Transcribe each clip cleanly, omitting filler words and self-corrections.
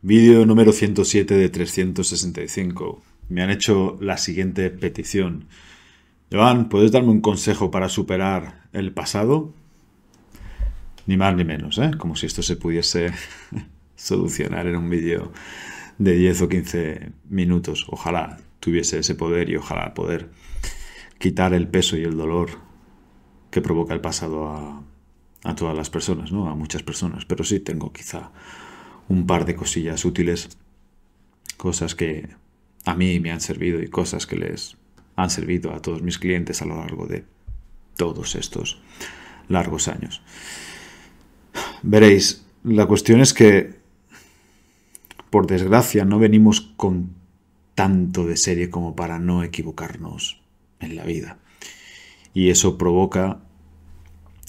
Vídeo número 107 de 365. Me han hecho la siguiente petición. Joan, ¿puedes darme un consejo para superar el pasado? Ni más ni menos, ¿eh? Como si esto se pudiese solucionar en un vídeo de 10 o 15 minutos. Ojalá tuviese ese poder y ojalá poder quitar el peso y el dolor que provoca el pasado a todas las personas, ¿no? A muchas personas. Pero sí tengo quizá un par de cosillas útiles, cosas que a mí me han servido y cosas que les han servido a todos mis clientes a lo largo de todos estos largos años. Veréis, la cuestión es que, por desgracia, no venimos con tanto de serie como para no equivocarnos en la vida. Y eso provoca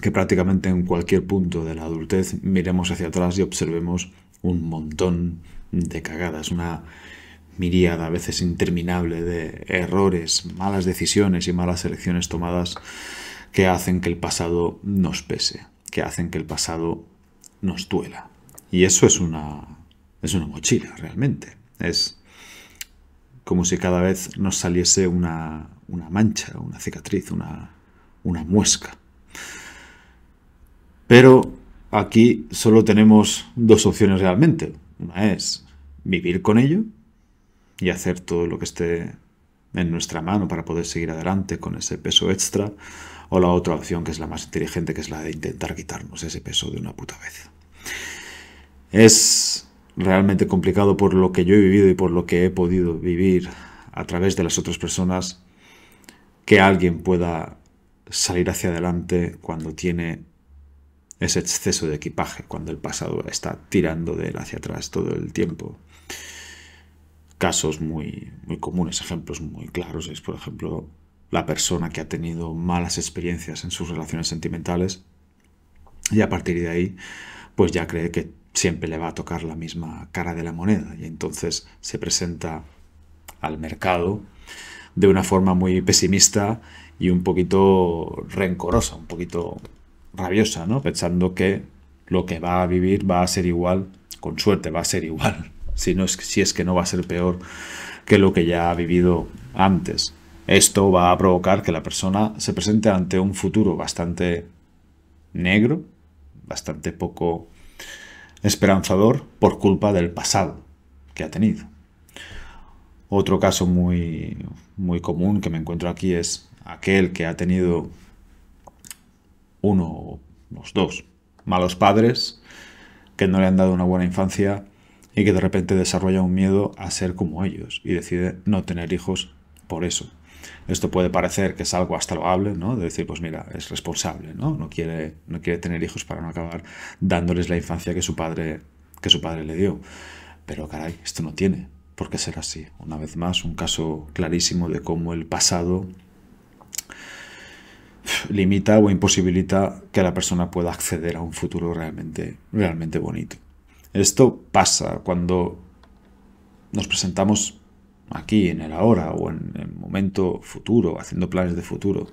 que prácticamente en cualquier punto de la adultez miremos hacia atrás y observemos un montón de cagadas, una miríada a veces interminable de errores, malas decisiones y malas elecciones tomadas que hacen que el pasado nos pese, que hacen que el pasado nos duela. Y eso es una mochila, realmente. Es como si cada vez nos saliese una mancha, una cicatriz, una muesca. Pero aquí solo tenemos dos opciones realmente. Una es vivir con ello y hacer todo lo que esté en nuestra mano para poder seguir adelante con ese peso extra, o la otra opción, que es la más inteligente, que es la de intentar quitarnos ese peso de una puta vez. Es realmente complicado por lo que yo he vivido y por lo que he podido vivir a través de las otras personas, que alguien pueda salir hacia adelante cuando tiene ese exceso de equipaje, cuando el pasado está tirando de él hacia atrás todo el tiempo. Casos muy comunes, ejemplos muy claros, es por ejemplo la persona que ha tenido malas experiencias en sus relaciones sentimentales y a partir de ahí pues ya cree que siempre le va a tocar la misma cara de la moneda y entonces se presenta al mercado de una forma muy pesimista y un poquito rencorosa, un poquito rabiosa, ¿no? Pensando que lo que va a vivir va a ser igual, con suerte va a ser igual, si es que no va a ser peor que lo que ya ha vivido antes. Esto va a provocar que la persona se presente ante un futuro bastante negro, bastante poco esperanzador por culpa del pasado que ha tenido. Otro caso muy común que me encuentro aquí es aquel que ha tenido uno o los dos malos padres que no le han dado una buena infancia y que de repente desarrolla un miedo a ser como ellos y decide no tener hijos por eso. Esto puede parecer que es algo hasta loable, ¿no? De decir, pues mira, es responsable, ¿no? No quiere tener hijos para no acabar dándoles la infancia que su padre le dio. Pero caray, esto no tiene por qué ser así. Una vez más, un caso clarísimo de cómo el pasado limita o imposibilita que la persona pueda acceder a un futuro realmente bonito. Esto pasa cuando nos presentamos aquí, en el ahora o en el momento futuro, haciendo planes de futuro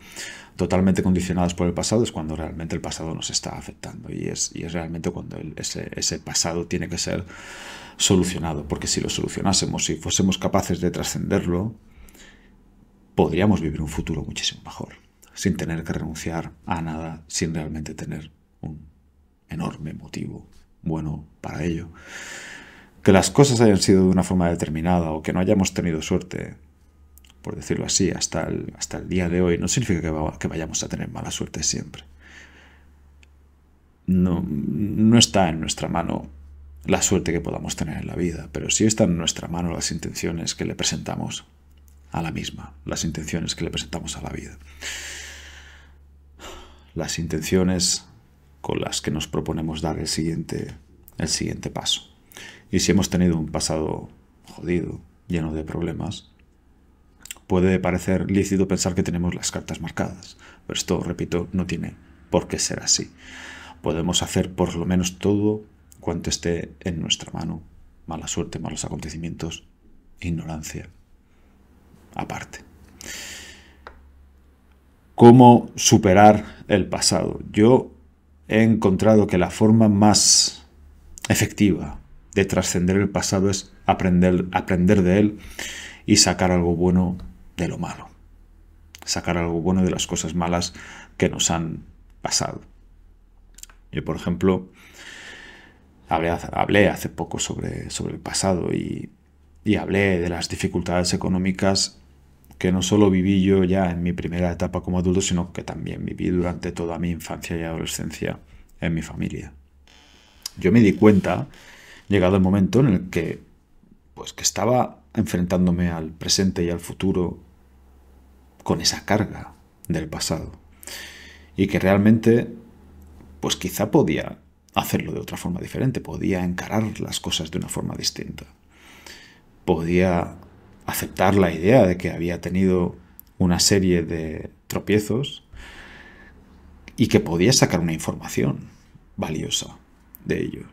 totalmente condicionados por el pasado, es cuando realmente el pasado nos está afectando y es realmente cuando ese pasado tiene que ser solucionado, porque si lo solucionásemos, si fuésemos capaces de trascenderlo, podríamos vivir un futuro muchísimo mejor, sin tener que renunciar a nada, sin realmente tener un enorme motivo bueno para ello. Que las cosas hayan sido de una forma determinada o que no hayamos tenido suerte, por decirlo así, hasta el día de hoy, no significa que vayamos a tener mala suerte siempre. No está en nuestra mano la suerte que podamos tener en la vida, pero sí está en nuestra mano las intenciones que le presentamos a la misma, las intenciones que le presentamos a la vida. Las intenciones con las que nos proponemos dar el siguiente paso. Y si hemos tenido un pasado jodido, lleno de problemas, puede parecer lícito pensar que tenemos las cartas marcadas. Pero esto, repito, no tiene por qué ser así. Podemos hacer por lo menos todo cuanto esté en nuestra mano. Mala suerte, malos acontecimientos, ignorancia, aparte. ¿Cómo superar el pasado? Yo he encontrado que la forma más efectiva de trascender el pasado es aprender de él y sacar algo bueno de lo malo. Sacar algo bueno de las cosas malas que nos han pasado. Yo, por ejemplo, hablé hace poco sobre el pasado y hablé de las dificultades económicas que no solo viví yo ya en mi primera etapa como adulto, sino que también viví durante toda mi infancia y adolescencia en mi familia. Yo me di cuenta, llegado el momento en el que, pues, que estaba enfrentándome al presente y al futuro con esa carga del pasado y que realmente, pues quizá podía hacerlo de otra forma diferente, podía encarar las cosas de una forma distinta, podía aceptar la idea de que había tenido una serie de tropiezos y que podía sacar una información valiosa de ello.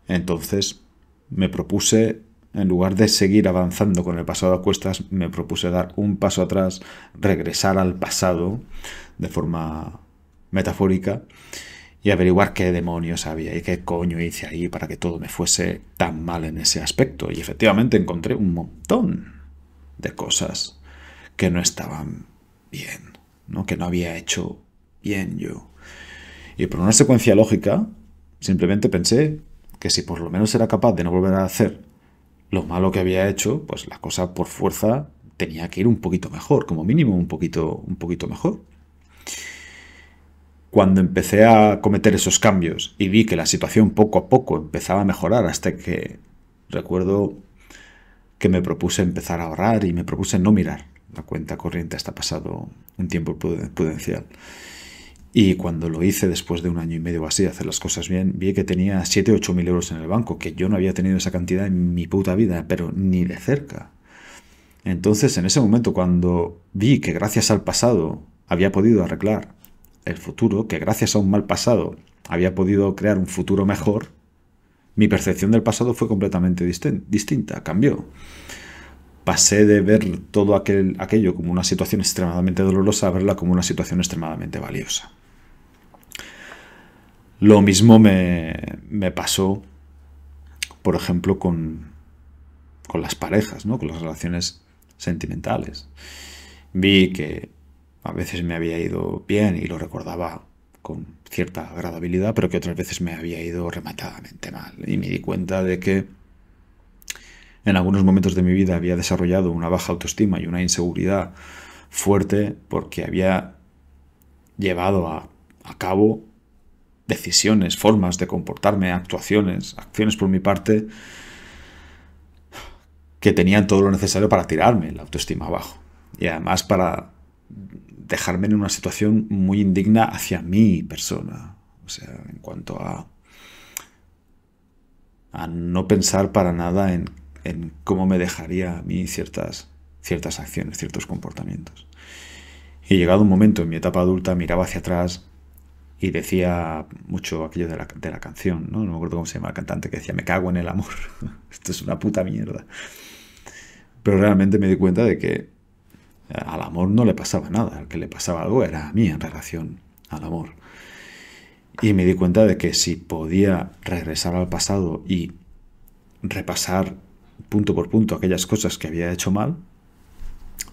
Entonces me propuse, en lugar de seguir avanzando con el pasado a cuestas, me propuse dar un paso atrás, regresar al pasado de forma metafórica y averiguar qué demonios había y qué coño hice ahí para que todo me fuese tan mal en ese aspecto. Y efectivamente encontré un montón de cosas que no estaban bien, ¿no? Que no había hecho bien yo. Y por una secuencia lógica, simplemente pensé que si por lo menos era capaz de no volver a hacer lo malo que había hecho, pues la cosa por fuerza tenía que ir un poquito mejor, como mínimo un poquito mejor. Cuando empecé a cometer esos cambios y vi que la situación poco a poco empezaba a mejorar, hasta que recuerdo que me propuse empezar a ahorrar y me propuse no mirar la cuenta corriente hasta pasado un tiempo prudencial. Y cuando lo hice después de 1 año y medio o así, de hacer las cosas bien, vi que tenía 7 o 8 mil euros en el banco, que yo no había tenido esa cantidad en mi puta vida, pero ni de cerca. Entonces, en ese momento, cuando vi que gracias al pasado había podido arreglar el futuro, que gracias a un mal pasado había podido crear un futuro mejor, mi percepción del pasado fue completamente distinta, cambió. Pasé de ver todo aquello como una situación extremadamente dolorosa a verla como una situación extremadamente valiosa. Lo mismo me pasó, por ejemplo, con las parejas, ¿no? Con las relaciones sentimentales. Vi que a veces me había ido bien y lo recordaba con cierta agradabilidad, pero que otras veces me había ido rematadamente mal. Y me di cuenta de que en algunos momentos de mi vida había desarrollado una baja autoestima y una inseguridad fuerte porque había llevado a cabo decisiones, formas de comportarme, acciones por mi parte que tenían todo lo necesario para tirarme la autoestima abajo. Y además para dejarme en una situación muy indigna hacia mi persona. O sea, en cuanto a no pensar para nada en cómo me dejaría a mí ciertas acciones, ciertos comportamientos. Y llegado un momento en mi etapa adulta, miraba hacia atrás y decía mucho aquello de la canción, ¿no? No me acuerdo cómo se llama el cantante, que decía, me cago en el amor. Esto es una puta mierda. Pero realmente me di cuenta de que al amor no le pasaba nada. Al que le pasaba algo era a mí en relación al amor. Y me di cuenta de que si podía regresar al pasado y repasar punto por punto aquellas cosas que había hecho mal,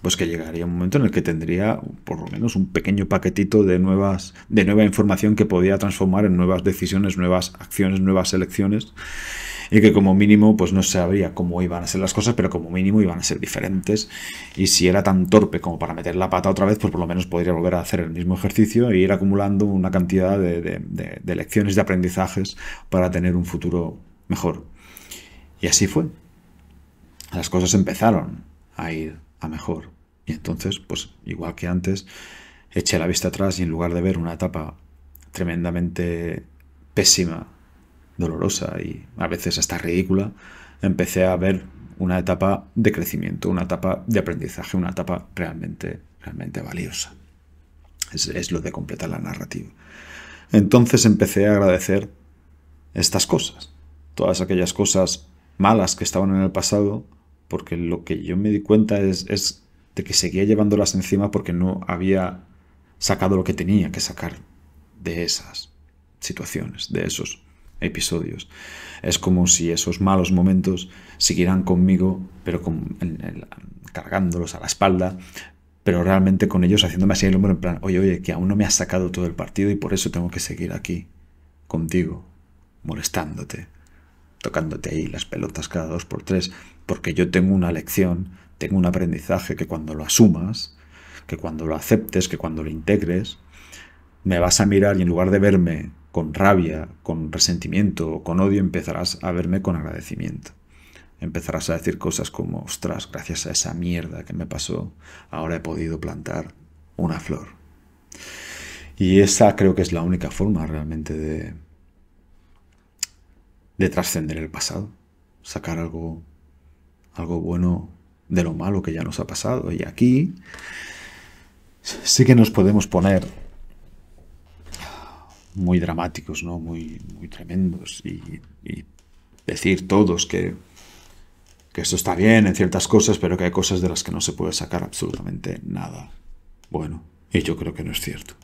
pues que llegaría un momento en el que tendría por lo menos un pequeño paquetito de nueva información que podía transformar en nuevas decisiones, nuevas acciones, nuevas elecciones, y que como mínimo pues no sabría cómo iban a ser las cosas, pero como mínimo iban a ser diferentes. Y si era tan torpe como para meter la pata otra vez, pues por lo menos podría volver a hacer el mismo ejercicio e ir acumulando una cantidad de lecciones, de aprendizajes para tener un futuro mejor. Y así fue. Las cosas empezaron a ir a mejor. Y entonces, pues igual que antes, eché la vista atrás y en lugar de ver una etapa tremendamente pésima, dolorosa y a veces hasta ridícula, empecé a ver una etapa de crecimiento, una etapa de aprendizaje, una etapa realmente valiosa. Es lo de completar la narrativa. Entonces empecé a agradecer estas cosas, todas aquellas cosas malas que estaban en el pasado, porque lo que yo me di cuenta es de que seguía llevándolas encima porque no había sacado lo que tenía que sacar de esas situaciones, de esos episodios. Es como si esos malos momentos siguieran conmigo, pero cargándolos a la espalda, pero realmente con ellos haciéndome así el hombro en plan, oye, que aún no me has sacado todo el partido y por eso tengo que seguir aquí, contigo, molestándote, tocándote ahí las pelotas cada 2 por 3, porque yo tengo una lección, tengo un aprendizaje que cuando lo asumas, que cuando lo aceptes, que cuando lo integres, me vas a mirar y en lugar de verme con rabia, con resentimiento o con odio, empezarás a verme con agradecimiento. Empezarás a decir cosas como, ostras, gracias a esa mierda que me pasó, ahora he podido plantar una flor. Y esa creo que es la única forma realmente de trascender el pasado. Sacar algo bueno de lo malo que ya nos ha pasado. Y aquí sí que nos podemos poner muy dramáticos, ¿no? Muy tremendos y decir todos que esto está bien en ciertas cosas, pero que hay cosas de las que no se puede sacar absolutamente nada bueno. Y yo creo que no es cierto.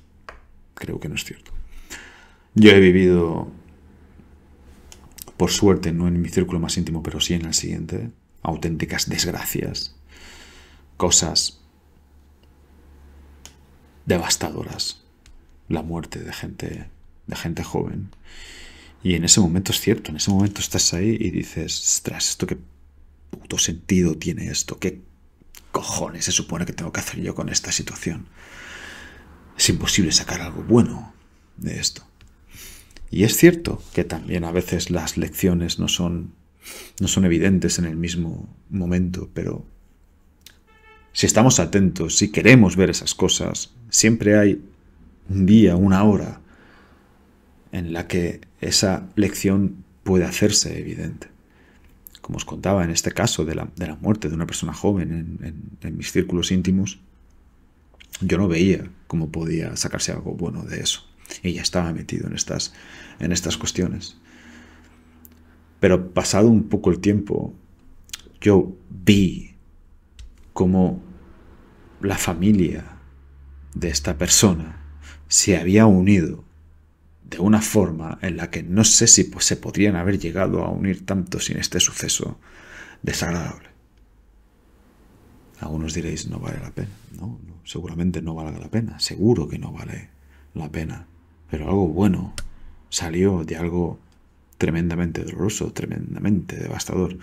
Creo que no es cierto. Yo he vivido, por suerte, no en mi círculo más íntimo, pero sí en el siguiente, auténticas desgracias, cosas devastadoras, la muerte de gente joven. Y en ese momento es cierto, en ese momento estás ahí y dices, ostras, ¿esto qué puto sentido tiene esto? ¿Qué cojones se supone que tengo que hacer yo con esta situación? Es imposible sacar algo bueno de esto. Y es cierto que también a veces las lecciones no son evidentes en el mismo momento, pero si estamos atentos, si queremos ver esas cosas, siempre hay un día, una hora en la que esa lección puede hacerse evidente. Como os contaba, en este caso de la muerte de una persona joven en mis círculos íntimos, yo no veía cómo podía sacarse algo bueno de eso. Y ya estaba metido en estas cuestiones. Pero pasado un poco el tiempo, yo vi cómo la familia de esta persona se había unido de una forma en la que no sé si se podrían haber llegado a unir tanto sin este suceso desagradable. Algunos diréis, no vale la pena. No, seguramente no valga la pena. Seguro que no vale la pena. Pero algo bueno salió de algo tremendamente doloroso, tremendamente devastador.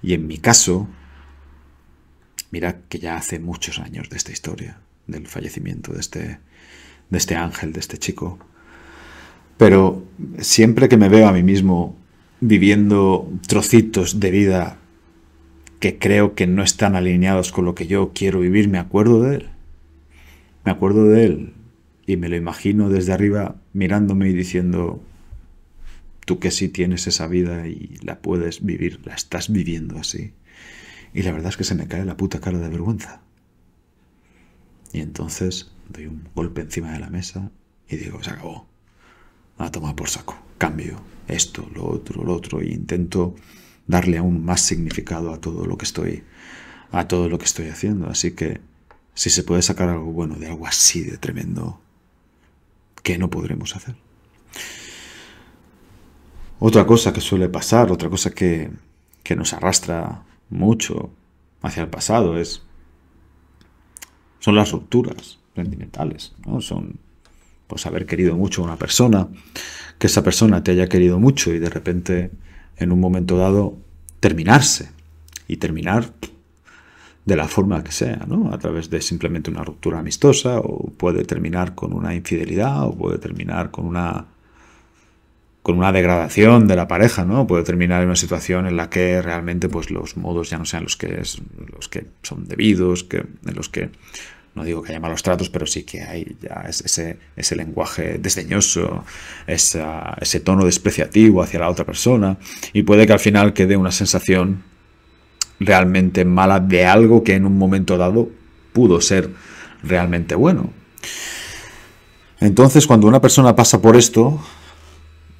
Y en mi caso, mirad que ya hace muchos años de esta historia, del fallecimiento de este ángel, de este chico. Pero siempre que me veo a mí mismo viviendo trocitos de vida que creo que no están alineados con lo que yo quiero vivir, me acuerdo de él. Me acuerdo de él y me lo imagino desde arriba mirándome y diciendo, tú que sí tienes esa vida y la puedes vivir, la estás viviendo así. Y la verdad es que se me cae la puta cara de vergüenza. Y entonces doy un golpe encima de la mesa y digo, se acabó. A tomar por saco. Cambio esto, lo otro, e intento darle aún más significado a todo lo que estoy haciendo. Así que si se puede sacar algo bueno de algo así de tremendo, ¿qué no podremos hacer? Otra cosa que suele pasar, otra cosa que nos arrastra mucho hacia el pasado son las rupturas sentimentales, ¿no? Son pues haber querido mucho a una persona, que esa persona te haya querido mucho y de repente en un momento dado terminarse y terminar de la forma que sea, ¿no? A través de simplemente una ruptura amistosa, o puede terminar con una infidelidad, o puede terminar con una degradación de la pareja, ¿no? Puede terminar en una situación en la que realmente pues los modos ya no sean los que son debidos, en los que no digo que haya malos tratos, pero sí que hay ya ese lenguaje desdeñoso, ese tono despreciativo hacia la otra persona, y puede que al final quede una sensación realmente mala de algo que en un momento dado pudo ser realmente bueno. Entonces, cuando una persona pasa por esto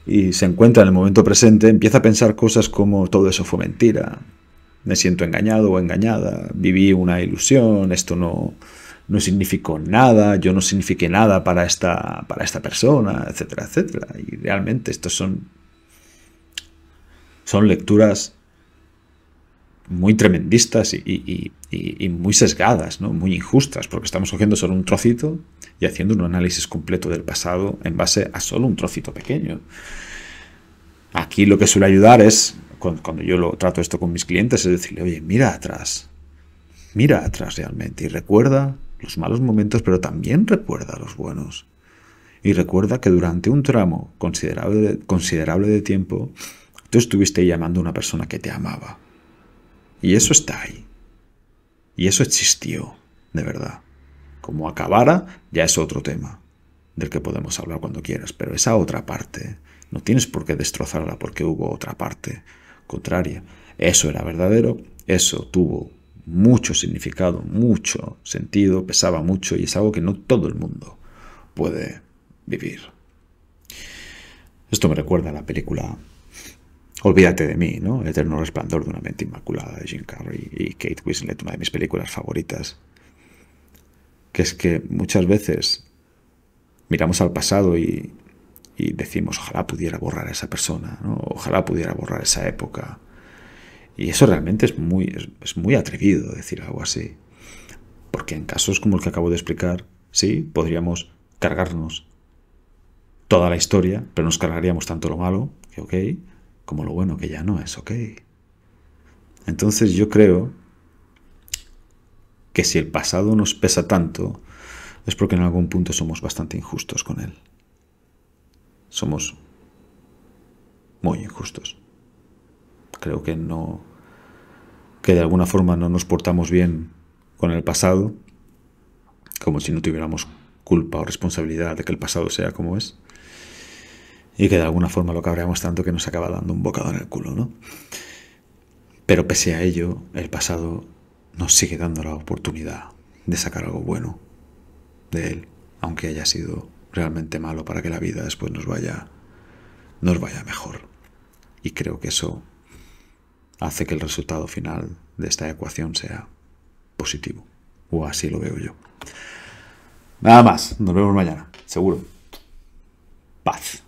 y se encuentra en el momento presente, empieza a pensar cosas como todo eso fue mentira, me siento engañado o engañada, viví una ilusión, esto no no significó nada, yo no signifiqué nada para esta persona, etcétera, etcétera. Y realmente estos son lecturas muy tremendistas y muy sesgadas, ¿no? Muy injustas, porque estamos cogiendo solo un trocito y haciendo un análisis completo del pasado en base a solo un trocito pequeño. Aquí lo que suele ayudar es, cuando yo lo trato esto con mis clientes, es decirle, oye, mira atrás realmente y recuerda los malos momentos, pero también recuerda los buenos. Y recuerda que durante un tramo considerable de tiempo, tú estuviste llamando a una persona que te amaba. Y eso está ahí. Y eso existió, de verdad. Como acabara, ya es otro tema, del que podemos hablar cuando quieras. Pero esa otra parte, no tienes por qué destrozarla porque hubo otra parte contraria. Eso era verdadero, eso tuvo mucho significado, mucho sentido, pesaba mucho y es algo que no todo el mundo puede vivir. Esto me recuerda a la película Olvídate de mí, ¿no? El eterno resplandor de una mente inmaculada de Jim Carrey y Kate Winslet, una de mis películas favoritas. Que es que muchas veces miramos al pasado y decimos, ojalá pudiera borrar a esa persona, ¿no? Ojalá pudiera borrar esa época. Y eso realmente es muy atrevido decir algo así. Porque en casos como el que acabo de explicar, sí, podríamos cargarnos toda la historia, pero nos cargaríamos tanto lo malo, que ok, como lo bueno, que ya no es ok. Entonces yo creo que si el pasado nos pesa tanto, es porque en algún punto somos bastante injustos con él. Somos muy injustos. Creo que que de alguna forma no nos portamos bien con el pasado, como si no tuviéramos culpa o responsabilidad de que el pasado sea como es, y que de alguna forma lo cabreamos tanto que nos acaba dando un bocado en el culo, ¿no? Pero pese a ello, el pasado nos sigue dando la oportunidad de sacar algo bueno de él, aunque haya sido realmente malo, para que la vida después nos vaya mejor. Y creo que eso hace que el resultado final de esta ecuación sea positivo. O así lo veo yo. Nada más. Nos vemos mañana. Seguro. Paz.